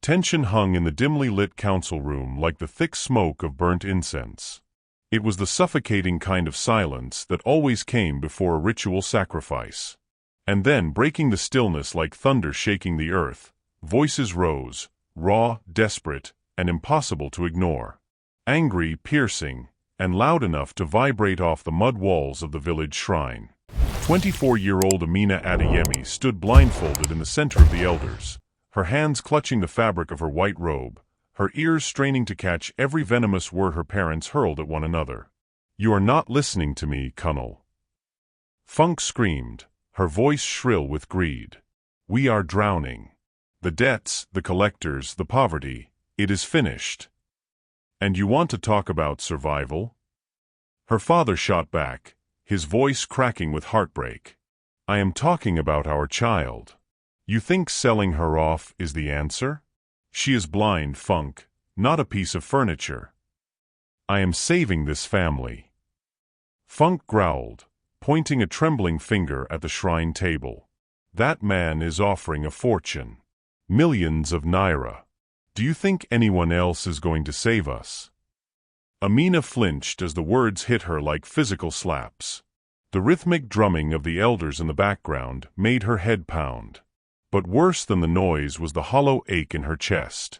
Tension hung in the dimly lit council room like the thick smoke of burnt incense. It was the suffocating kind of silence that always came before a ritual sacrifice. And then, breaking the stillness like thunder shaking the earth, voices rose, raw, desperate, and impossible to ignore. Angry, piercing, and loud enough to vibrate off the mud walls of the village shrine. 24-year-old Amina Adeyemi stood blindfolded in the center of the elders, her hands clutching the fabric of her white robe, her ears straining to catch every venomous word her parents hurled at one another. "You are not listening to me, Colonel." Funk screamed, her voice shrill with greed. "We are drowning. The debts, the collectors, the poverty, it is finished. And you want to talk about survival?" Her father shot back, his voice cracking with heartbreak. "I am talking about our child. You think selling her off is the answer? She is blind, Funk, not a piece of furniture. I am saving this family." Funk growled, pointing a trembling finger at the shrine table. "That man is offering a fortune. Millions of naira. Do you think anyone else is going to save us?" Amina flinched as the words hit her like physical slaps. The rhythmic drumming of the elders in the background made her head pound. But worse than the noise was the hollow ache in her chest.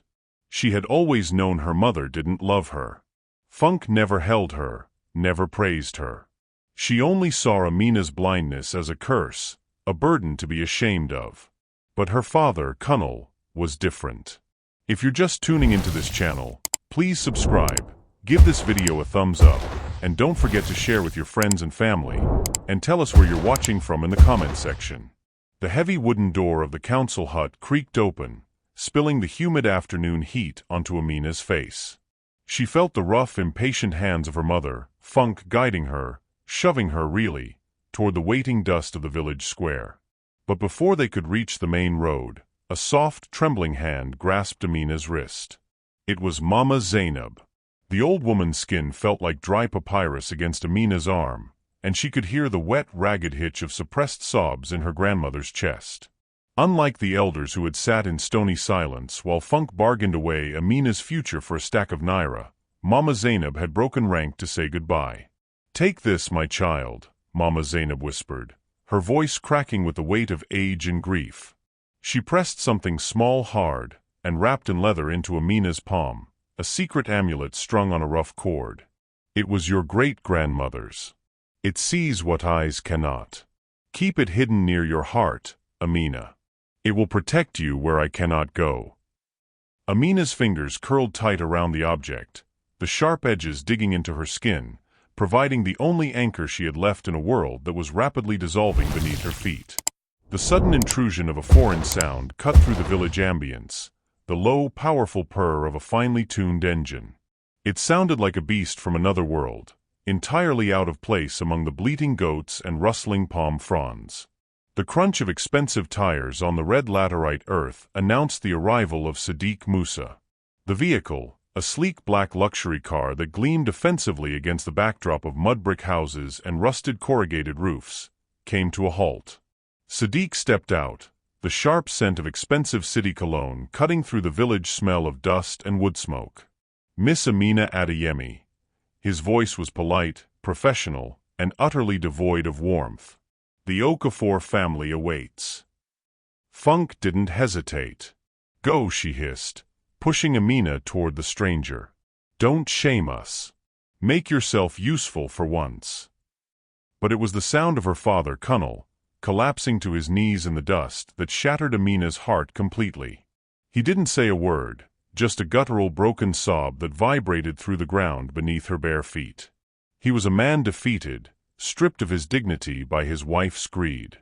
She had always known her mother didn't love her. Funk never held her, never praised her. She only saw Amina's blindness as a curse, a burden to be ashamed of. But her father, Kunal, was different. If you're just tuning into this channel, please subscribe, give this video a thumbs up, and don't forget to share with your friends and family, and tell us where you're watching from in the comment section. The heavy wooden door of the council hut creaked open, spilling the humid afternoon heat onto Amina's face. She felt the rough, impatient hands of her mother, Funk, guiding her, shoving her really, toward the waiting dust of the village square. But before they could reach the main road, a soft, trembling hand grasped Amina's wrist. It was Mama Zainab. The old woman's skin felt like dry papyrus against Amina's arm, and she could hear the wet, ragged hitch of suppressed sobs in her grandmother's chest. Unlike the elders who had sat in stony silence while Funk bargained away Amina's future for a stack of naira, Mama Zainab had broken rank to say goodbye. "Take this, my child," Mama Zainab whispered, her voice cracking with the weight of age and grief. She pressed something small, hard, and wrapped in leather into Amina's palm, a secret amulet strung on a rough cord. "It was your great-grandmother's. It sees what eyes cannot. Keep it hidden near your heart, Amina. It will protect you where I cannot go." Amina's fingers curled tight around the object, the sharp edges digging into her skin, providing the only anchor she had left in a world that was rapidly dissolving beneath her feet. The sudden intrusion of a foreign sound cut through the village ambience, the low, powerful purr of a finely tuned engine. It sounded like a beast from another world, entirely out of place among the bleating goats and rustling palm fronds. The crunch of expensive tires on the red laterite earth announced the arrival of Sadiq Musa. The vehicle, a sleek black luxury car that gleamed offensively against the backdrop of mud brick houses and rusted corrugated roofs, came to a halt. Sadiq stepped out, the sharp scent of expensive city cologne cutting through the village smell of dust and wood smoke. "Miss Amina Adeyemi." His voice was polite, professional, and utterly devoid of warmth. "The Okafor family awaits." Funk didn't hesitate. "Go," she hissed, pushing Amina toward the stranger. "Don't shame us. Make yourself useful for once." But it was the sound of her father, Kunal, collapsing to his knees in the dust that shattered Amina's heart completely. He didn't say a word, just a guttural broken sob that vibrated through the ground beneath her bare feet. He was a man defeated, stripped of his dignity by his wife's greed.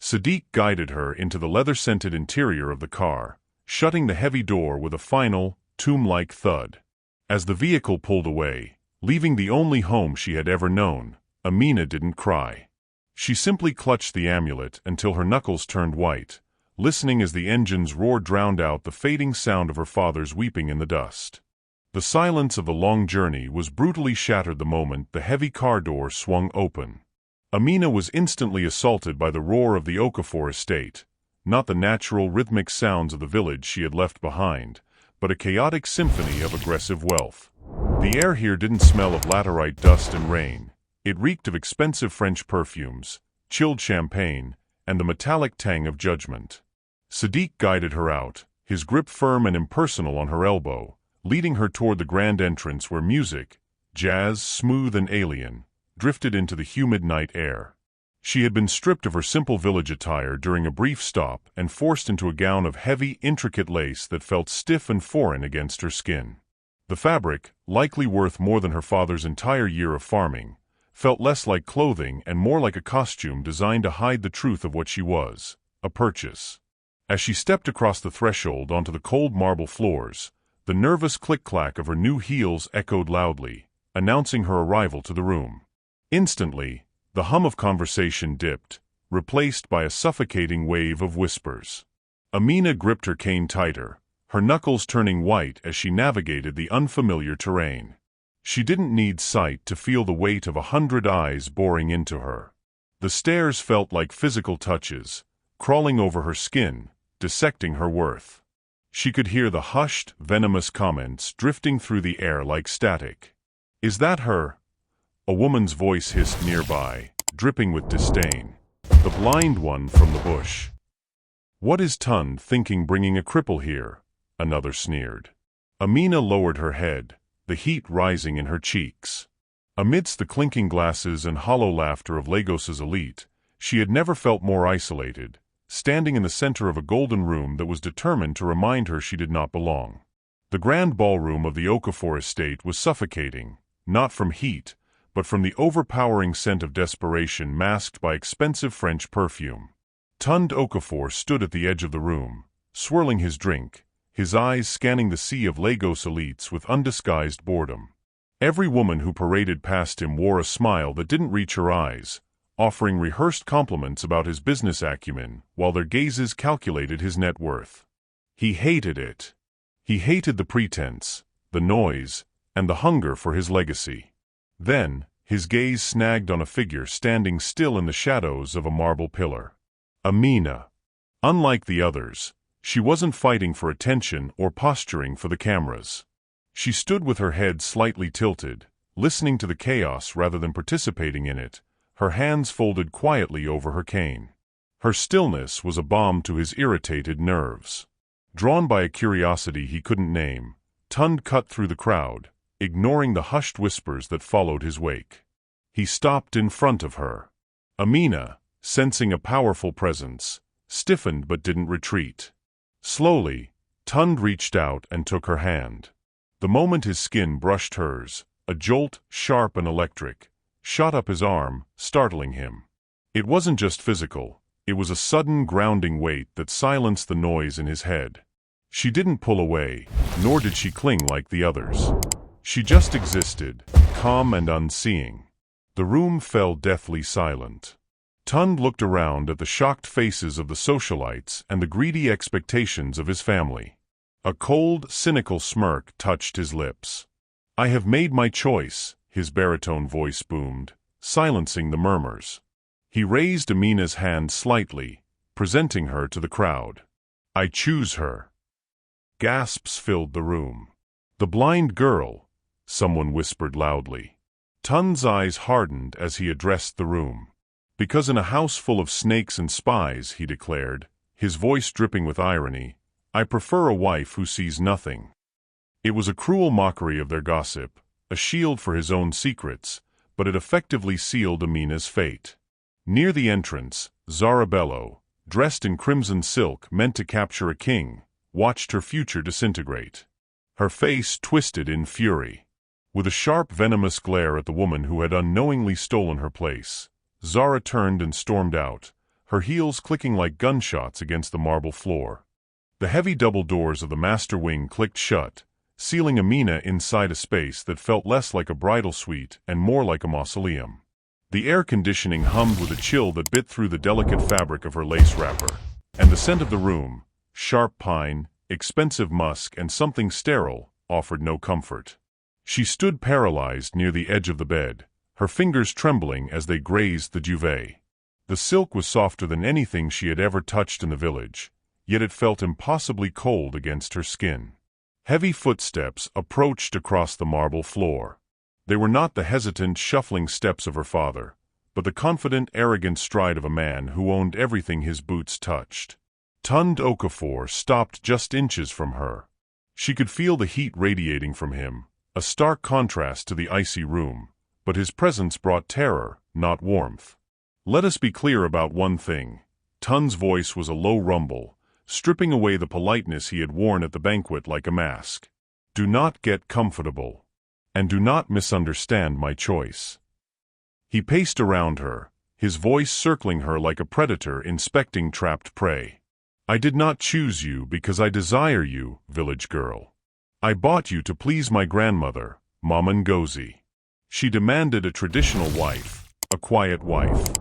Sadiq guided her into the leather-scented interior of the car, shutting the heavy door with a final, tomb-like thud. As the vehicle pulled away, leaving the only home she had ever known, Amina didn't cry. She simply clutched the amulet until her knuckles turned white, listening as the engine's roar drowned out the fading sound of her father's weeping in the dust. The silence of the long journey was brutally shattered the moment the heavy car door swung open. Amina was instantly assaulted by the roar of the Okafor estate, not the natural rhythmic sounds of the village she had left behind, but a chaotic symphony of aggressive wealth. The air here didn't smell of laterite dust and rain. It reeked of expensive French perfumes, chilled champagne, and the metallic tang of judgment. Sadiq guided her out, his grip firm and impersonal on her elbow, leading her toward the grand entrance where music, jazz, smooth and alien, drifted into the humid night air. She had been stripped of her simple village attire during a brief stop and forced into a gown of heavy, intricate lace that felt stiff and foreign against her skin. The fabric, likely worth more than her father's entire year of farming, felt less like clothing and more like a costume designed to hide the truth of what she was, a purchase. As she stepped across the threshold onto the cold marble floors, the nervous click-clack of her new heels echoed loudly, announcing her arrival to the room. Instantly, the hum of conversation dipped, replaced by a suffocating wave of whispers. Amina gripped her cane tighter, her knuckles turning white as she navigated the unfamiliar terrain. She didn't need sight to feel the weight of 100 eyes boring into her. The stares felt like physical touches, crawling over her skin, dissecting her worth. She could hear the hushed, venomous comments drifting through the air like static. "Is that her?" A woman's voice hissed nearby, dripping with disdain. "The blind one from the bush." "What is Tund thinking bringing a cripple here?" another sneered. Amina lowered her head, the heat rising in her cheeks. Amidst the clinking glasses and hollow laughter of Lagos's elite, she had never felt more isolated, standing in the center of a golden room that was determined to remind her she did not belong. The grand ballroom of the Okafor estate was suffocating, not from heat, but from the overpowering scent of desperation masked by expensive French perfume. Tund Okafor stood at the edge of the room, swirling his drink, his eyes scanning the sea of Lagos elites with undisguised boredom. Every woman who paraded past him wore a smile that didn't reach her eyes, offering rehearsed compliments about his business acumen while their gazes calculated his net worth. He hated it. He hated the pretense, the noise, and the hunger for his legacy. Then, his gaze snagged on a figure standing still in the shadows of a marble pillar. Amina. Unlike the others, she wasn't fighting for attention or posturing for the cameras. She stood with her head slightly tilted, listening to the chaos rather than participating in it, her hands folded quietly over her cane. Her stillness was a balm to his irritated nerves. Drawn by a curiosity he couldn't name, Tund cut through the crowd, ignoring the hushed whispers that followed his wake. He stopped in front of her. Amina, sensing a powerful presence, stiffened but didn't retreat. Slowly, Tund reached out and took her hand. The moment his skin brushed hers, a jolt, sharp and electric, shot up his arm, startling him. It wasn't just physical, it was a sudden grounding weight that silenced the noise in his head. She didn't pull away, nor did she cling like the others. She just existed, calm and unseeing. The room fell deathly silent. Tund looked around at the shocked faces of the socialites and the greedy expectations of his family. A cold, cynical smirk touched his lips. "I have made my choice," his baritone voice boomed, silencing the murmurs. He raised Amina's hand slightly, presenting her to the crowd. "I choose her." Gasps filled the room. "The blind girl," someone whispered loudly. Tund's eyes hardened as he addressed the room. "Because in a house full of snakes and spies," he declared, his voice dripping with irony, "I prefer a wife who sees nothing." It was a cruel mockery of their gossip, a shield for his own secrets, but it effectively sealed Amina's fate. Near the entrance, Zarabello, dressed in crimson silk meant to capture a king, watched her future disintegrate. Her face twisted in fury. With a sharp, venomous glare at the woman who had unknowingly stolen her place, Zara turned and stormed out, her heels clicking like gunshots against the marble floor. The heavy double doors of the master wing clicked shut, sealing Amina inside a space that felt less like a bridal suite and more like a mausoleum. The air conditioning hummed with a chill that bit through the delicate fabric of her lace wrapper, and the scent of the room, sharp pine, expensive musk and something sterile, offered no comfort. She stood paralyzed near the edge of the bed, her fingers trembling as they grazed the duvet. The silk was softer than anything she had ever touched in the village, yet it felt impossibly cold against her skin. Heavy footsteps approached across the marble floor. They were not the hesitant, shuffling steps of her father, but the confident, arrogant stride of a man who owned everything his boots touched. Tund Okafor stopped just inches from her. She could feel the heat radiating from him, a stark contrast to the icy room, but his presence brought terror, not warmth. "Let us be clear about one thing." Tund's voice was a low rumble, stripping away the politeness he had worn at the banquet like a mask. "Do not get comfortable. And do not misunderstand my choice." He paced around her, his voice circling her like a predator inspecting trapped prey. "I did not choose you because I desire you, village girl. I bought you to please my grandmother, Mama Ngozi. She demanded a traditional wife, a quiet wife."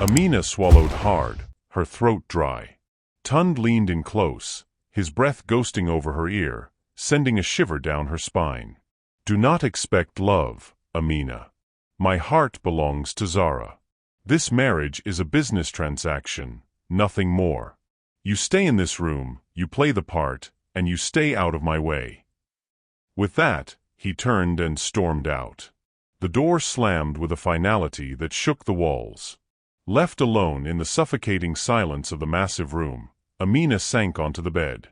Amina swallowed hard, her throat dry. Tund leaned in close, his breath ghosting over her ear, sending a shiver down her spine. "Do not expect love, Amina. My heart belongs to Zara. This marriage is a business transaction, nothing more. You stay in this room, you play the part, and you stay out of my way." With that, he turned and stormed out. The door slammed with a finality that shook the walls. Left alone in the suffocating silence of the massive room, Amina sank onto the bed.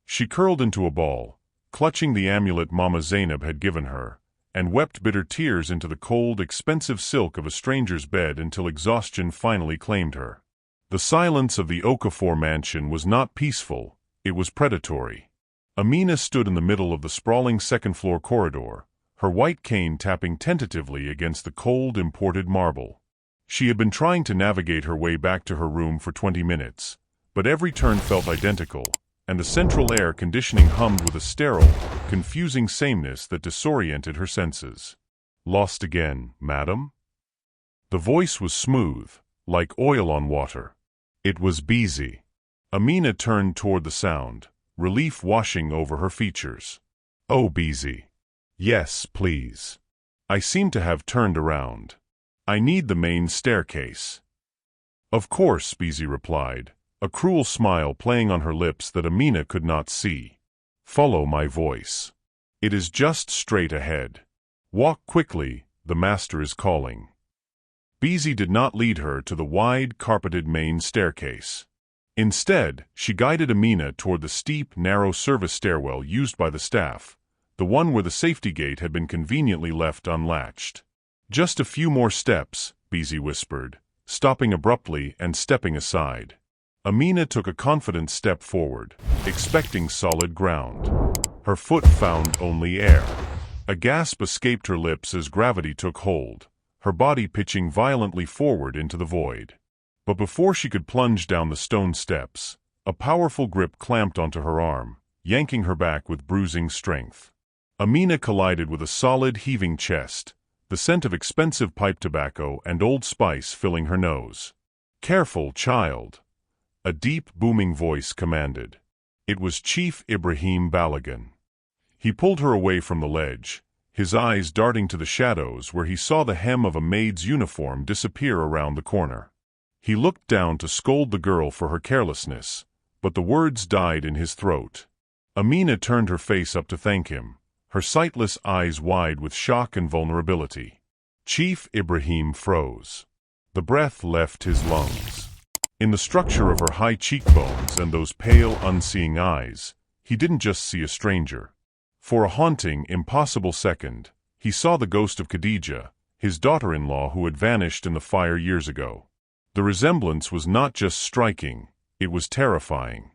She curled into a ball, clutching the amulet Mama Zainab had given her, and wept bitter tears into the cold, expensive silk of a stranger's bed until exhaustion finally claimed her. The silence of the Okafor mansion was not peaceful, it was predatory. Amina stood in the middle of the sprawling second-floor corridor, her white cane tapping tentatively against the cold, imported marble. She had been trying to navigate her way back to her room for 20 minutes, but every turn felt identical, and the central air conditioning hummed with a sterile, confusing sameness that disoriented her senses. "Lost again, madam?" The voice was smooth, like oil on water. It was Beezy. Amina turned toward the sound, relief washing over her features. "Oh, Beezy. Yes, please. I seem to have turned around. I need the main staircase." "Of course," Beezy replied, a cruel smile playing on her lips that Amina could not see. "Follow my voice. It is just straight ahead. Walk quickly, the master is calling." Beezy did not lead her to the wide, carpeted main staircase. Instead, she guided Amina toward the steep, narrow service stairwell used by the staff, the one where the safety gate had been conveniently left unlatched. "Just a few more steps," Beezy whispered, stopping abruptly and stepping aside. Amina took a confident step forward, expecting solid ground. Her foot found only air. A gasp escaped her lips as gravity took hold, her body pitching violently forward into the void. But before she could plunge down the stone steps, a powerful grip clamped onto her arm, yanking her back with bruising strength. Amina collided with a solid, heaving chest, the scent of expensive pipe tobacco and Old Spice filling her nose. "Careful, child," a deep, booming voice commanded. It was Chief Ibrahim Balagan. He pulled her away from the ledge, his eyes darting to the shadows where he saw the hem of a maid's uniform disappear around the corner. He looked down to scold the girl for her carelessness, but the words died in his throat. Amina turned her face up to thank him, her sightless eyes wide with shock and vulnerability. Chief Ibrahim froze. The breath left his lungs. In the structure of her high cheekbones and those pale, unseeing eyes, he didn't just see a stranger. For a haunting, impossible second, he saw the ghost of Khadija, his daughter-in-law who had vanished in the fire years ago. The resemblance was not just striking, it was terrifying.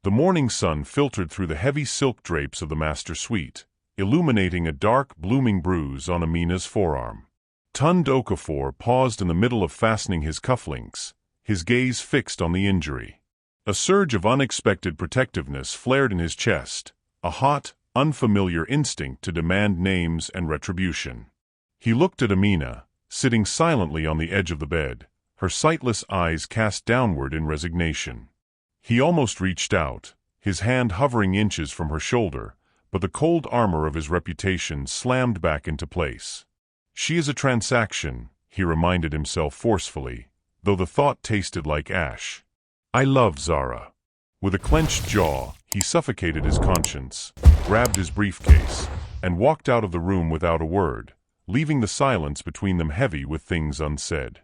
The morning sun filtered through the heavy silk drapes of the master suite, illuminating a dark, blooming bruise on Amina's forearm. Tund Okafor paused in the middle of fastening his cufflinks, his gaze fixed on the injury. A surge of unexpected protectiveness flared in his chest, a hot, unfamiliar instinct to demand names and retribution. He looked at Amina, sitting silently on the edge of the bed, her sightless eyes cast downward in resignation. He almost reached out, his hand hovering inches from her shoulder, but the cold armor of his reputation slammed back into place. "She is a transaction," he reminded himself forcefully, though the thought tasted like ash. I love Zara. With a clenched jaw, he suffocated his conscience, grabbed his briefcase, and walked out of the room without a word, leaving the silence between them heavy with things unsaid.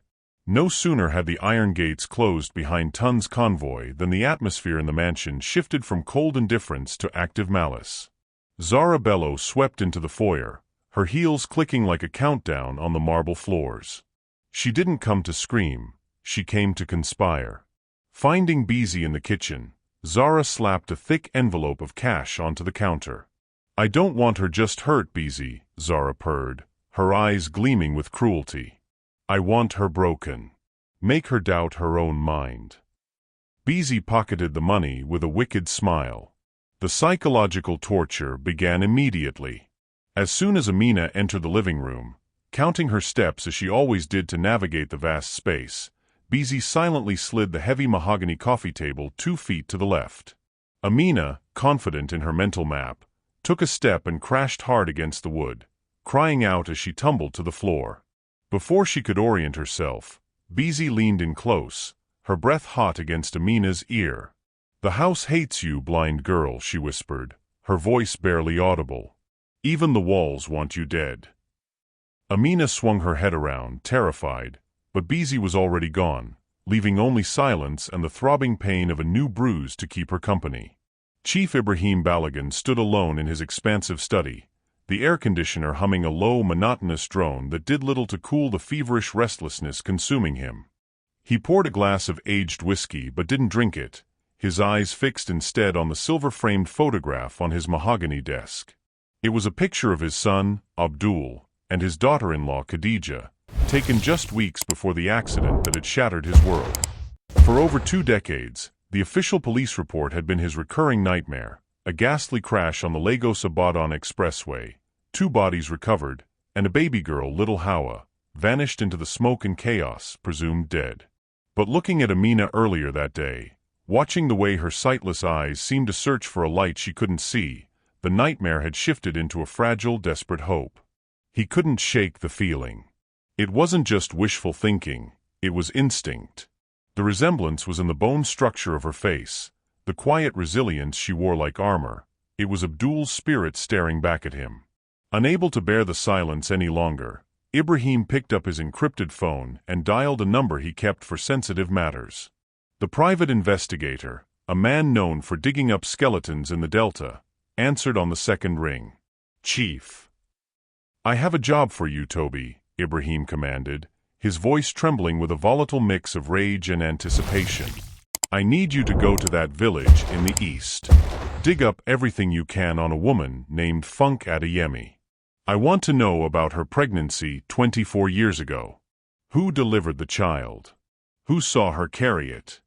No sooner had the iron gates closed behind Tun's convoy than the atmosphere in the mansion shifted from cold indifference to active malice. Zara Bello swept into the foyer, her heels clicking like a countdown on the marble floors. She didn't come to scream, she came to conspire. Finding Beezy in the kitchen, Zara slapped a thick envelope of cash onto the counter. I don't want her just hurt, Beezy, Zara purred, her eyes gleaming with cruelty. I want her broken. Make her doubt her own mind. Beezy pocketed the money with a wicked smile. The psychological torture began immediately. As soon as Amina entered the living room, counting her steps as she always did to navigate the vast space, Beezy silently slid the heavy mahogany coffee table 2 feet to the left. Amina, confident in her mental map, took a step and crashed hard against the wood, crying out as she tumbled to the floor. Before she could orient herself, Beezy leaned in close, her breath hot against Amina's ear. "The house hates you, blind girl," she whispered, her voice barely audible. "Even the walls want you dead." Amina swung her head around, terrified, but Beezy was already gone, leaving only silence and the throbbing pain of a new bruise to keep her company. Chief Ibrahim Balagan stood alone in his expansive study, the air conditioner humming a low, monotonous drone that did little to cool the feverish restlessness consuming him. He poured a glass of aged whiskey but didn't drink it, his eyes fixed instead on the silver-framed photograph on his mahogany desk. It was a picture of his son, Abdul, and his daughter-in-law, Khadija, taken just weeks before the accident that had shattered his world. For over 2 decades, the official police report had been his recurring nightmare, a ghastly crash on the Lagos-Ibadan expressway, 2 bodies recovered, and a baby girl, little Hawa, vanished into the smoke and chaos, presumed dead. But looking at Amina earlier that day, watching the way her sightless eyes seemed to search for a light she couldn't see, the nightmare had shifted into a fragile, desperate hope. He couldn't shake the feeling. It wasn't just wishful thinking, it was instinct. The resemblance was in the bone structure of her face, the quiet resilience she wore like armor. It was Abdul's spirit staring back at him. Unable to bear the silence any longer, Ibrahim picked up his encrypted phone and dialed a number he kept for sensitive matters. The private investigator, a man known for digging up skeletons in the Delta, answered on the second ring. "Chief, I have a job for you, Toby," Ibrahim commanded, his voice trembling with a volatile mix of rage and anticipation. "I need you to go to that village in the east. Dig up everything you can on a woman named Funk Adeyemi. I want to know about her pregnancy 24 years ago. Who delivered the child? Who saw her carry it?"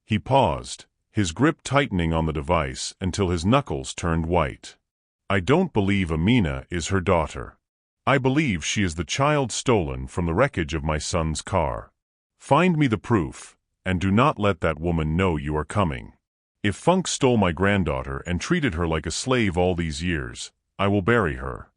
He paused, his grip tightening on the device until his knuckles turned white. "I don't believe Amina is her daughter. I believe she is the child stolen from the wreckage of my son's car. Find me the proof, and do not let that woman know you are coming. If Funk stole my granddaughter and treated her like a slave all these years, I will bury her."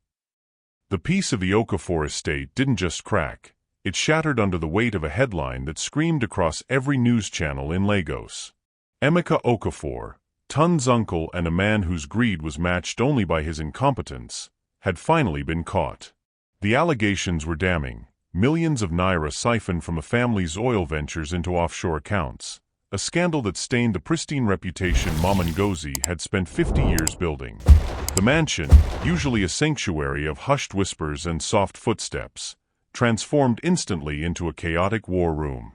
The peace of the Okafor estate didn't just crack, it shattered under the weight of a headline that screamed across every news channel in Lagos. Emeka Okafor, Tun's uncle and a man whose greed was matched only by his incompetence, had finally been caught. The allegations were damning, millions of naira siphoned from a family's oil ventures into offshore accounts, a scandal that stained the pristine reputation Maman Ngozi had spent 50 years building. The mansion, usually a sanctuary of hushed whispers and soft footsteps, transformed instantly into a chaotic war room.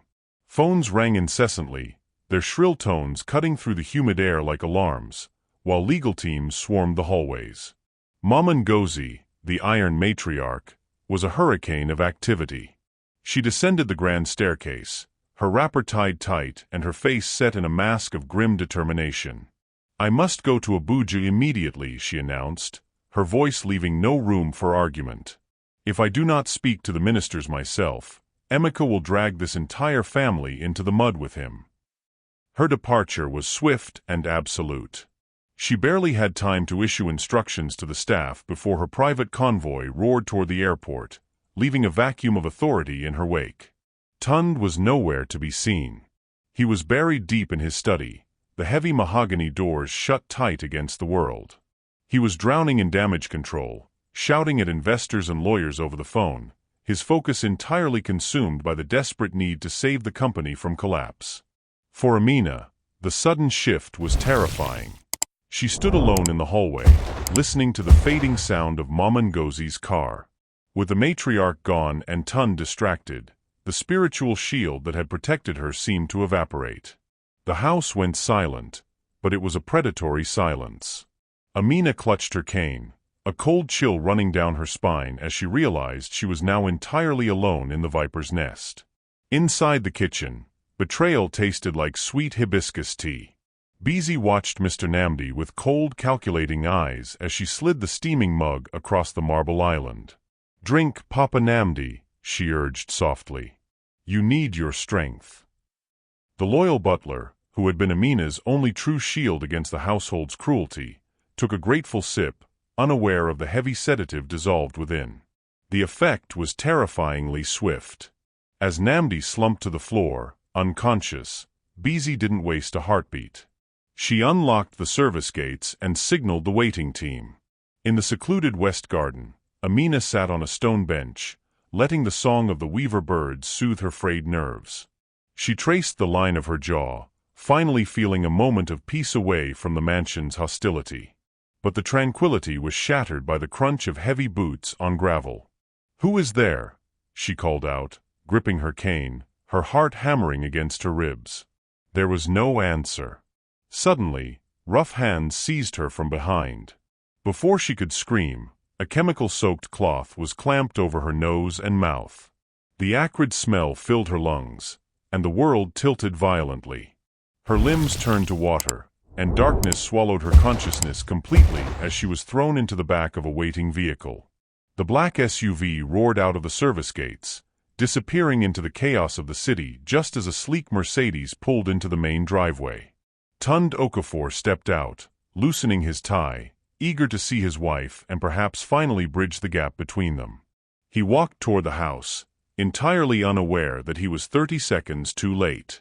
Phones rang incessantly, their shrill tones cutting through the humid air like alarms, while legal teams swarmed the hallways. Maman Ngozi, the Iron Matriarch, was a hurricane of activity. She descended the grand staircase, her wrapper tied tight and her face set in a mask of grim determination. "I must go to Abuja immediately," she announced, her voice leaving no room for argument. "If I do not speak to the ministers myself, Emeka will drag this entire family into the mud with him." Her departure was swift and absolute. She barely had time to issue instructions to the staff before her private convoy roared toward the airport, leaving a vacuum of authority in her wake. Tund was nowhere to be seen. He was buried deep in his study, the heavy mahogany doors shut tight against the world. He was drowning in damage control, shouting at investors and lawyers over the phone, his focus entirely consumed by the desperate need to save the company from collapse. For Amina, the sudden shift was terrifying. She stood alone in the hallway, listening to the fading sound of Mama Ngozi's car. With the matriarch gone and Tund distracted, the spiritual shield that had protected her seemed to evaporate. The house went silent, but it was a predatory silence. Amina clutched her cane, a cold chill running down her spine as she realized she was now entirely alone in the viper's nest. Inside the kitchen, betrayal tasted like sweet hibiscus tea. Bizi watched Mr. Namdi with cold, calculating eyes as she slid the steaming mug across the marble island. "Drink, Papa Namdi," she urged softly. "You need your strength." The loyal butler, who had been Amina's only true shield against the household's cruelty, took a grateful sip, unaware of the heavy sedative dissolved within. The effect was terrifyingly swift. As Namdi slumped to the floor, unconscious, Bizi didn't waste a heartbeat. She unlocked the service gates and signaled the waiting team. In the secluded west garden, Amina sat on a stone bench, letting the song of the weaver birds soothe her frayed nerves. She traced the line of her jaw, finally feeling a moment of peace away from the mansion's hostility. But the tranquility was shattered by the crunch of heavy boots on gravel. "Who is there?" she called out, gripping her cane, her heart hammering against her ribs. There was no answer. Suddenly, rough hands seized her from behind. Before she could scream, a chemical-soaked cloth was clamped over her nose and mouth. The acrid smell filled her lungs, and the world tilted violently. Her limbs turned to water, and darkness swallowed her consciousness completely as she was thrown into the back of a waiting vehicle. The black SUV roared out of the service gates, disappearing into the chaos of the city just as a sleek Mercedes pulled into the main driveway. Tund Okafor stepped out, loosening his tie, eager to see his wife and perhaps finally bridge the gap between them. He walked toward the house, entirely unaware that he was 30 seconds too late.